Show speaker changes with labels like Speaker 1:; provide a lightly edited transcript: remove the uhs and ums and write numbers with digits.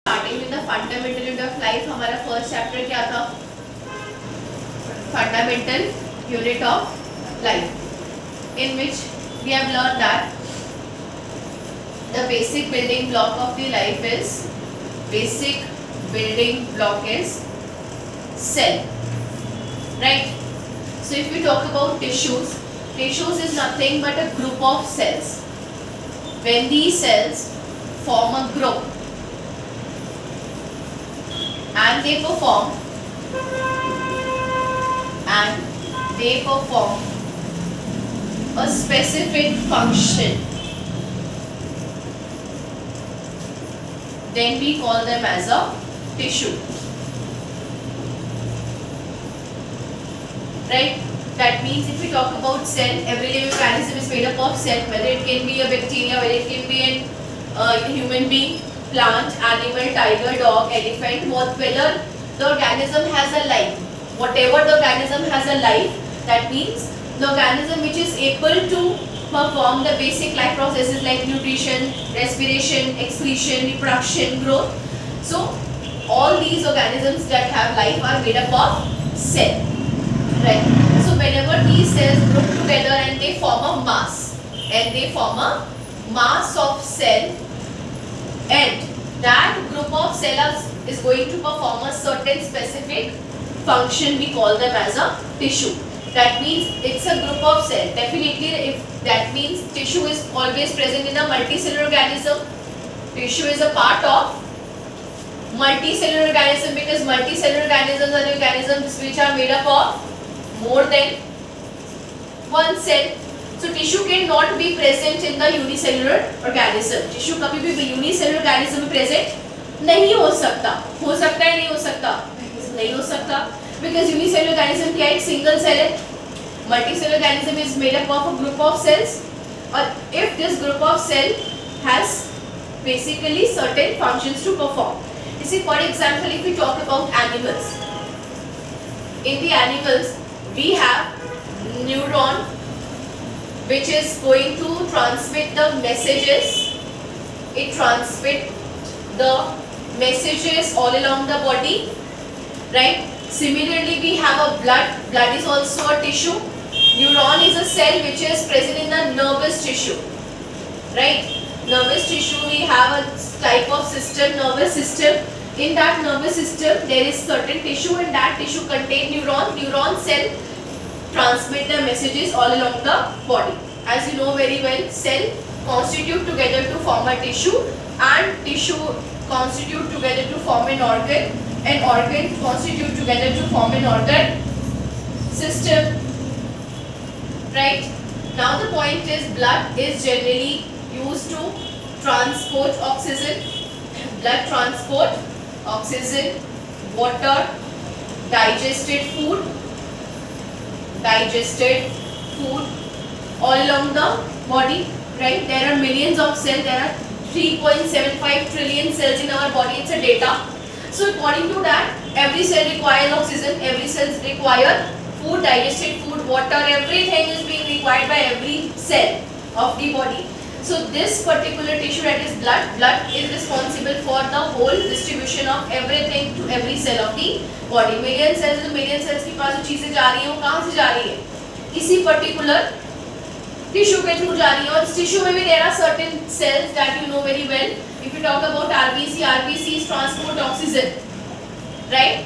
Speaker 1: Starting with the fundamental unit of life. हमारा first chapter क्या था? Fundamental unit of life, in which we have learned that the basic building block of the life is cell, right? So if we talk about tissues is nothing but a group of cells. When these cells form a group and they perform a specific function, then we call them as a tissue, right? That means if we talk about cell, every living organism is made up of cell, whether it can be a bacteria, whether it can be a human being, plant, animal, tiger, dog, elephant, whether the organism has a life. Whatever the organism has a life, that means the organism which is able to perform the basic life processes like nutrition, respiration, excretion, reproduction, growth. So all these organisms that have life are made up of cell, right? So whenever these cells group together and they form a mass, of cell, and that group of cells is going to perform a certain specific function, we call them as a tissue. That means it's a group of cells. Definitely, if that means tissue is always present in a multicellular organism. Tissue is a part of multicellular organism, because multicellular organisms are the organisms which are made up of more than one cell. So tissue cannot be present in the unicellular organism. Tissue कभी भी unicellular organism में present नहीं हो सकता. हो सकता है, नहीं हो सकता? नहीं हो सकता. Because unicellular organism क्या एक single cell है. Multicellular organism is made up of a group of cells. Or if this group of cell has basically certain functions to perform. You see, for example, if we talk about animals. In the animals, we have neuron, which is going to transmit the messages. It transmits the messages all along the body, right? Similarly, we have a blood. Blood is also a tissue. Neuron is a cell which is present in the nervous tissue, right? Nervous tissue, we have a type of system, nervous system. In that nervous system, there is certain tissue, and that tissue contain neuron. Neuron cell transmit the messages all along the body. As you know very well, cell constitute together to form a tissue, and tissue constitute together to form an organ, and organ constitute together to form an organ system, right? Now the point is, blood is generally used to transport oxygen. Blood transport oxygen, water, digested food all along the body, right? There are millions of cells. There are 3.75 trillion cells in our body. It's a data. So according to that, every cell requires oxygen, every cell requires food, digested food, water, everything is being required by every cell of the body. So this particular tissue, that is blood is responsible for the whole distribution of everything to every cell of the body. Million cells के पास जो चीजें जा रही हैं वो कहाँ से जा रही है? इसी particular tissue के through जा रही है. और इस tissue में भी there are certain cells that you know very well. If you talk about RBC is transport oxygen, right?